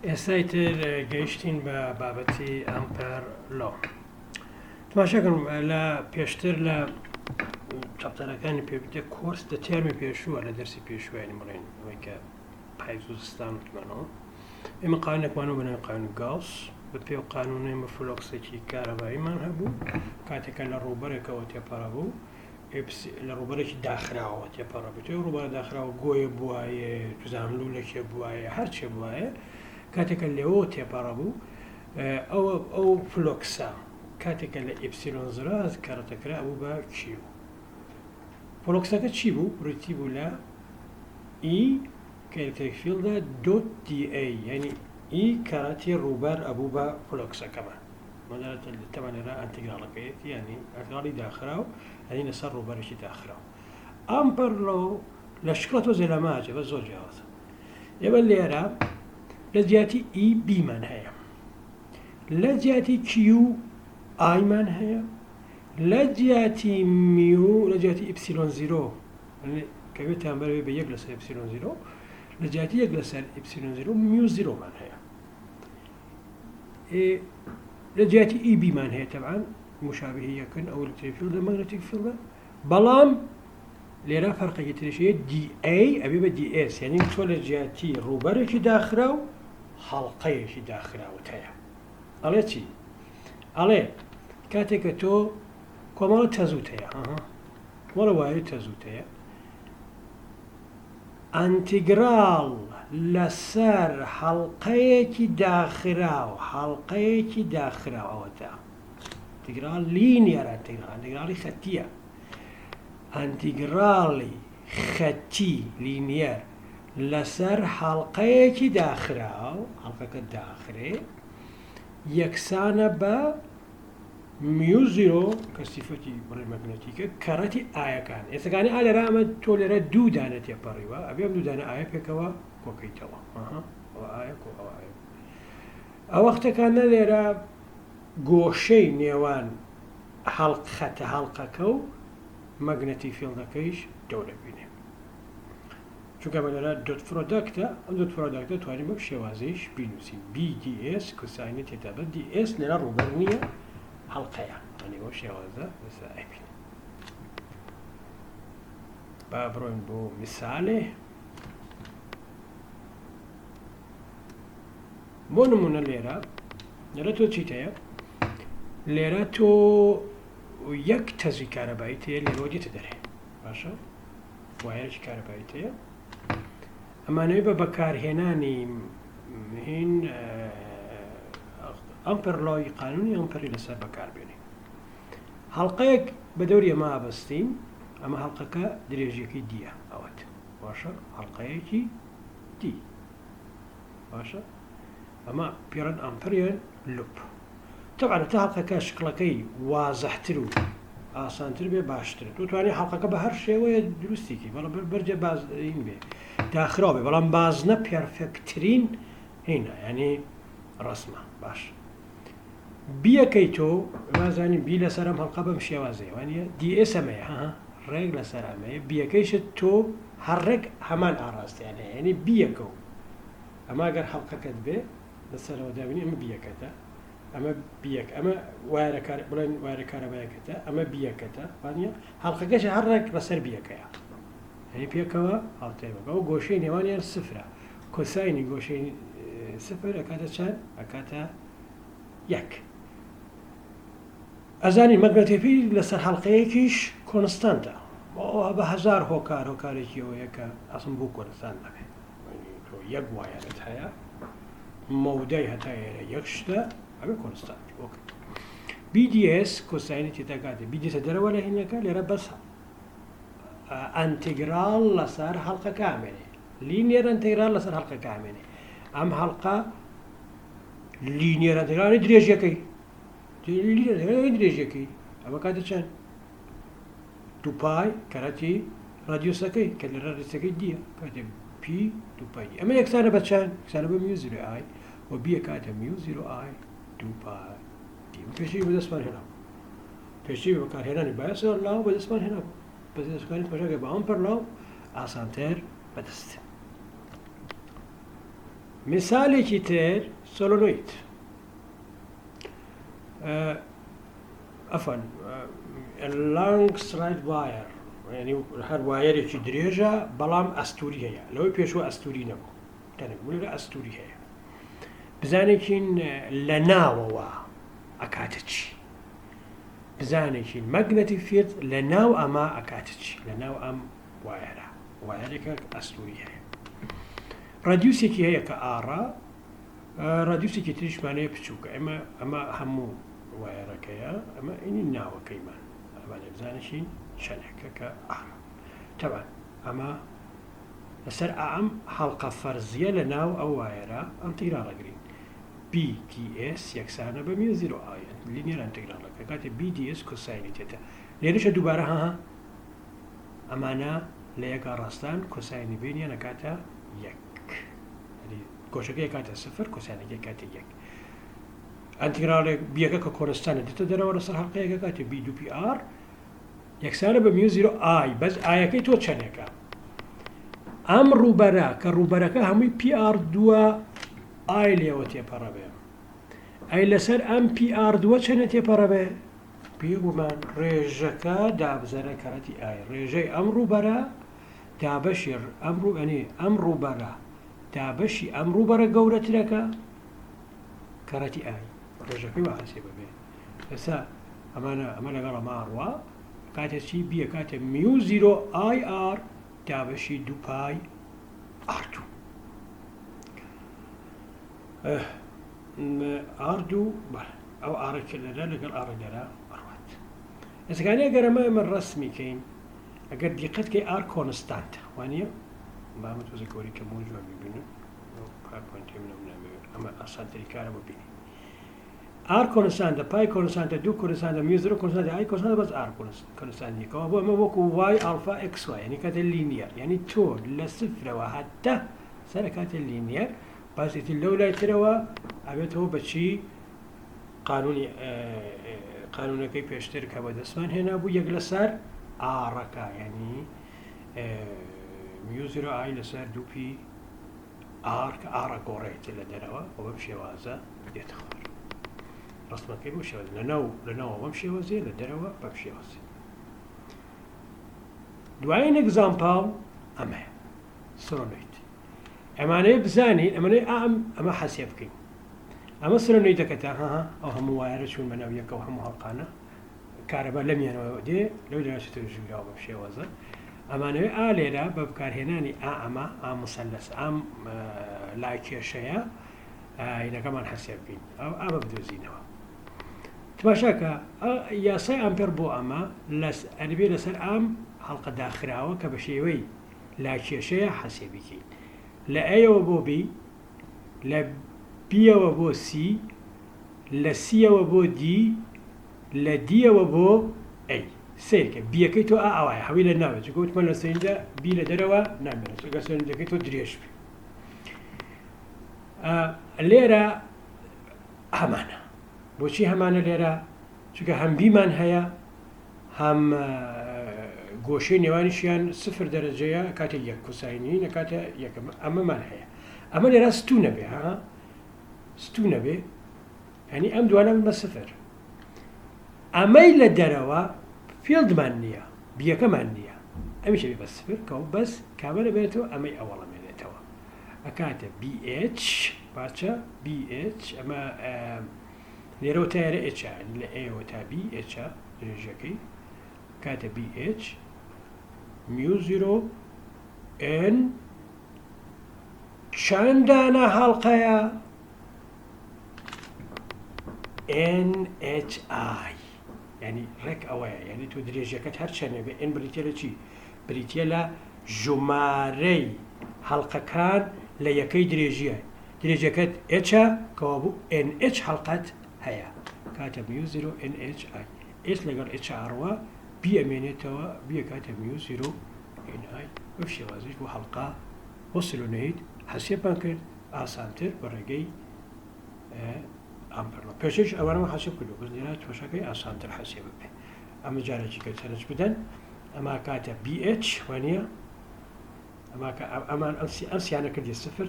ئێستایتر گەیشتین بە بابەتی ئەمپەر لۆ. تماشاکەم لە پێشتر لە چاپتەرەکانی پێویستە کۆرس دە تێرمی پێشووە لە دەرسی پێشوانی بڵێن ئەوەی کە پایزوزستان وتمانەوە ئێمە قانونێکمانەوە بەناوی قانون گاوس بە پێو قانونی فلۆکسێکی کارەباییمان هەبوو کاتێکە لە ڕووبەرێکەوە تێپەڕە بوو لە ڕووبەرێکی داخراوە تێپەڕە بێت ڕووبەرە داخراوە گۆیە بواە توزانلوولێکێ بواە هەرچێ بواە کاتێکە لێەوە تێپەڕە بوو ئەو فلۆکسا کاتێکە لە ئیپسیلۆن زراز کارەتەکرا بوو بە کیو فلۆکسەکە چی بوو ڕیتی بوو لە ئی کەلتێکفیلدا دۆت دیA یعنی ئی کاراتی ڕووبەر ئەبوو بە فلۆکسەکەمە تەمان لێرە ئەنتیگراڵەکەیەتی ینی ئەنتیگراڵی داخراو ئەنی لەسەر ڕووبەرێکی داخراو ئەمپەر لۆ لە شکڵە تۆزێ لە ماجە بە زۆر جیاوازە ئێمە لێرە لە جیاتی ئی بیمان هەیە لە جیاتی کیو ئایمان هەیە لە جیاتی میو لە جیاتی ئیپسیلۆن زیرۆ کەوێتیان بەرەوێ بە یەک لەسەر ئیپسیلۆن زیرۆ لە جیاتی یەک لەسەر ئیپسیلۆن زیرۆ میو زیرۆمان هەیە لە جیاتی ئی بیمان هەیە تەبعاً مشابهی یەکن ئەو ئەلکتریک فیلدە مەگنەتیک فیلدە بەڵام لێرە فەرقێکی تریشەیە دیA ئەبێ بە دیS یعنی تۆ لە جیاتی ڕووبەرێکی داخرا و هەڵقەیەکی داخراوت هەیە ئەڵێ چی؟ ئەڵێ کاتێککە تۆ کۆمەڵە تەزوت هەیە وەڵە وایە تەزوت هەیە ئەنتیگراڵ لەسەر هەڵقەیەکی داخراو هەڵقەیەکی داخراوەتە ئەنتیگراڵ لینیەر ئەنتیگراڵی خەتیە ئەنتیگراڵی خەتی لینیەر لەسەر هەڵقەیەکی داخراو هەڵقەکە داخرێ یەکسانە بە میو زیرۆ کە سیفەتی بڕێ مەگنەتیکە کەڕەتی ئایەکان ئێستەکانی ئا لێرە ئەمە تۆ لێرە دوو دانە تێپەڕیوە ئەبێم دوو دانە ئایا پێکەوە کۆکەیتەوە ئەو وەختەکانە لێرە گۆشەی نێوان خەتە هەڵقەکە و مەگنەتی فیلدەکەیش دەورە بینێ چونکە بە لێرە دۆت فرۆداکتە ئەم دۆت فرۆداکتە توانین بە شێوازەیش بینوسین BDS کوساینە تێتا بە DS لێرە ڕووبەر نییە هەڵقەیە ئەنی بۆ شێوازە لەسەر ئەبین با بڕۆین بۆ میسالێ بۆ نمونە لێرە تۆ چیت هەیە لێرە تۆ یەک تەزی کارەبایی هەیە لێرەوە دیتە دەرێ باشە وایەرێکی کارەبایی هەیە ئەمانەوەی بە بەکارهێنانی هین ئەمپەر لۆی قانونی ئەمپەری لەسەر بەکاربێنی هەڵقەیەک بە دەوری ئەمە ئابەستین ئەمە هەڵقەکە درێژیەکەی دیە ئەوەت باشە هەڵقەیەکی دی باشە ئەمە پیرەن ئەمپەریان لوپ تەبعاً تا هەڵقەکە شکڵەکەی وازەحتر و ئاسانتر بێ باشتر توانێت هەڵقەکە بە هەر شێوەیە دروستێکی بەڵام بەرجە بازین بێ داخراو بێ بەڵام بازنە پێرفێکترین هینە یعنی ڕسمە باش بیەکەی تۆ وازانی بی لەسەر ئەم هەڵقە بەم شێوازەیە وانە دیS ئەمەیە ڕێک لەسەر ئەمەیە بیەکەیشت تۆ هەرڕێک هەمان ئاڕاستیانە یعنی بیەکە و ئەمە گەر هەڵقەکەت بێ لەسەرەوە دابینی ئەمە بیەکەتە ئەمە بیەک ئەمە بڵێن وایرە کارەبایەکەتە ئەمە بیەکەتە وانە هەڵقەکەش هەرڕێک لەسەر بیەکەیە هەی پێکەوە هەڵتێبەکە و گۆشەی نێوانیان سفرە کۆساینی گۆشەی سفر ئەکاتە چەند ئەکاتە یەک ئەزانی مەگنەتیفی لەسەر هەڵقەیەکیش کۆنستانتە بە هەزار هۆکارێکی ئەوەیەکە ئەسم بوو کۆنستان نەبێت یەک وایەرت هەیە مەودای هەتایەرە یەک شتە ئەوێ کۆنستان BDS کۆساینی تێتاکاتێ BDS دەرەوە لە هینەکە لێرە بەس ئەنتیگراڵ لەسەر هەڵقەکە ئامێنێ لینیەر ئەنتیگراڵ لەسەر هەڵقەکە ئامێنێ ئەم هەڵقە لینیەر ئەنتیگراڵی درێژیەکەی درێژیەکەی ئەمە کاتە چەند دووپای کەرەتی ڕادیۆسەکەی کە لە ڕادیۆسەکەی دیە کاتێ پی دووپای ئەمە یەکسانە بە چەند یەکسانە بە میو زیرۆ ئای و بیە کاتە میو زیرۆ ئای دووپای پێشی بەدەستمان هێنا پێشی بەکارهێنانی بایەسەوە لاو بەدەستمان هێنا بەدەستەکانی پەشەکە بە ئەمپەر لاو ئاسانتر بەدەست مثالێکی تر سۆلۆنۆید ئەفەن لانگ سلاید وایر ینی هەر وایەرێکی درێژە بەڵام ئەستوری هەیە لەوەی پێشوە ئەستوری نەبوو تەنێک ئەستوری هەیە بزانێکین لە ناوەوە ئەکاتە چی بزانێکین مەگنەتیک فیلد لە ناو ئەمە ئەکاتە چی لە ناو ئەم وایەرە وایەرێکە ئەستوری هەیە ڕادیوسێکی هەیە کە ئاڕە ڕادیوسێکی تریشمانەیە بچووکە ئەمە هەموو وایەرەکەیە ئەمە ئینی ناوەکەیمان ئەمانێ بزانشین شەنێکە کە ئاڕە تەبان ئەمە لەسەر ئەم هەڵقە فەرزیە لە ناو ئەو وایەرە ئەم تیراڕەگرین BTS یەکسانە بە میو زیرۆ ئای لینیەر ئەنتەگرالەکە کاتێ BDS کۆساینی تێتە لێرەشە دووبارە ئەمانە لە یەکە ڕاستان کۆساینی بینیان نەکاتە یەک گۆشەکەی کاتە سفر کۆسانێکی کاتە یەک ئەنتیگرالێک بیەکە کە کۆنستانە دێتە دەرەوە لەسەر هەڵقەیەکە کاتێ B2PR یەکسانە بە میو زیرۆ ئای بەس ئایەکەی تۆ چەندێکە ئەم ڕووبەرە کە ڕووبەرەکە هەمووی PR2 ئای لێوە تێپەڕەبێ ئەی لەسەر ئەم PR2 چەنە تێپەڕەبێ پێگومان ڕێژەکە دابزەرە کەڕەتی ئای ڕێژەی ئەم ڕووبەرە دابەشی ئەم ڕووبەرە دابەشی ئەم ڕووبەرە گەورەترەکە کەڕەتی ئای ڕێژەکەی وحەسێ ببێ ئێستا ئەمە لەگەڵ ئەماڕوە کاتێ چی بیە کاتێ میو زیرۆ ئای ئار دابەشی دوو پای ئاردوو ئاردوو ئەو ئاڕێکە لەرە لەگەڵ ئاڕێگەرە بڕوات ئێستگانەیە گەرەمە ئەمە ڕەسمیکەین ئەگەر دیقەتکەی ئار کۆنستانتە وانە بامە تۆزە گەوری کە بۆ جوان ببینن ئەمە ئاسانتری کارە ببینی ئار کۆنستانتە پای کۆنستانتە دوو کۆنستانتە میوزرە کۆنستانتە ئای کۆنستانتە بەس ئار کۆنستانتێکەوە بۆ ئەمە وەکو وای ئالفا ئێکس وای یعنی کاتە لینیەر یعنی تۆ لە سفرەوە هەتتا سەرە کاتە لینیەر باسێتی لەو لای ترەوە ئەبێتەوە بەچی قانونەکەی پێشتر کە بە دەستمان هێنا بوو یەک لەسەر ئاڕەکە ینی میو زیرۆ ئای لەسەر دووپی ئار کە ئاڕە گۆڕێتی لە دەرەوە و بەم شێوازە دێتە خوار ڕستمەکەی بۆ شێوازە لەناو بەم شێوازێ لە دەرەوە بەم شێوازێ دوایین ئەگزامپڵ ئەمەیە سۆلۆنۆید ئەمانەیە بزانین ئەمە حەسێ بکەین ئەمە سۆلۆنۆیدەکەتە ئەو هەموو وایەرە چوون بەناو یەکە و هەموو هەڵقانە کارەبا لەمیانەوە دێ لەو دەرەچێتە ژوورەوە بەم شێوازە ئەمانەوەی لێرە بە بەکارهێنانی ئەمە مەسەلەس ئەم لای کێشەیە عینەکەمان حەسێ بکەین ئەمە بدۆزینەوە تماشاکە یاسای ئەمپێر بۆ ئەمە ئەنبێ لەسەر ئەم هەڵقە داخراوە کە بە شێوەی لای کێشەیە حەسێ بکەین لە ئەیەوە بۆ بی لە بیەوە بۆ سی لە سیەوە بۆ دی لە دیەوە بۆ ئەی سێکە بیەکەی تۆ ئاوایە هەوی لە ناوێت گوتمە لە سەرینجا بی لە دەرەوە نامێنێت ئەگەر سەرنجەکەی تۆ درێژ بی لێرە هەمانە بۆچی هەمانە لێرە چونکە هەم بیمان هەیە هەم گۆشەی نێوانیشیان سفر دەرەجەیە کاتێک یەک کوساینی نەکاتە یەکەم ئەمەمان هەیە ئەمە لێرە ستوونە بێ ستوونە بێ ینی ئەم دوانە بە سفر ئەمەی لە دەرەوە فیلدمان نییە بیەکەمان نییە ئەمیشە بێ بە سفر کە بەس کابرە بێتەوە ئەمەی ئەوەڵەمێنێتەوە ئەکاتە BH باچە BH ئەمە لێرەوە تایرە H لە ئێوە تا BH درێژەکەی کاتە BH میو زیرۆ N چەندانە هەڵقەیە NHI ینی ڕێک ئەوەیە ینی تۆ درێژەکەت هەر چەندێ بێ N بریتە لە چی بریتە لە ژمارەی هەڵقەکان لە یەکەی درێژیە درێژەکەت H کەوا بوو NH هەڵقەت هەیە کاتە میو زیرۆ NHI S لەگەڵ HR-وە بی ئەمێنێتەوە بیە کاتە میو زیرۆ NI بەم شێوازش بۆ هەڵقا بۆ سۆلۆنۆید حەسێبمان کرد ئاسانتر بە ڕێگەی ئەمپەرەوە پێشش ئەوانەوە حەسێب کردو بەس لێرە تۆشەکەی ئاسانتر حەسێب بێ ئەمە جارێکی کە چەرج بدەن ئەما کاتە BH وانە ئەمان ئەم سیانە کردی سفر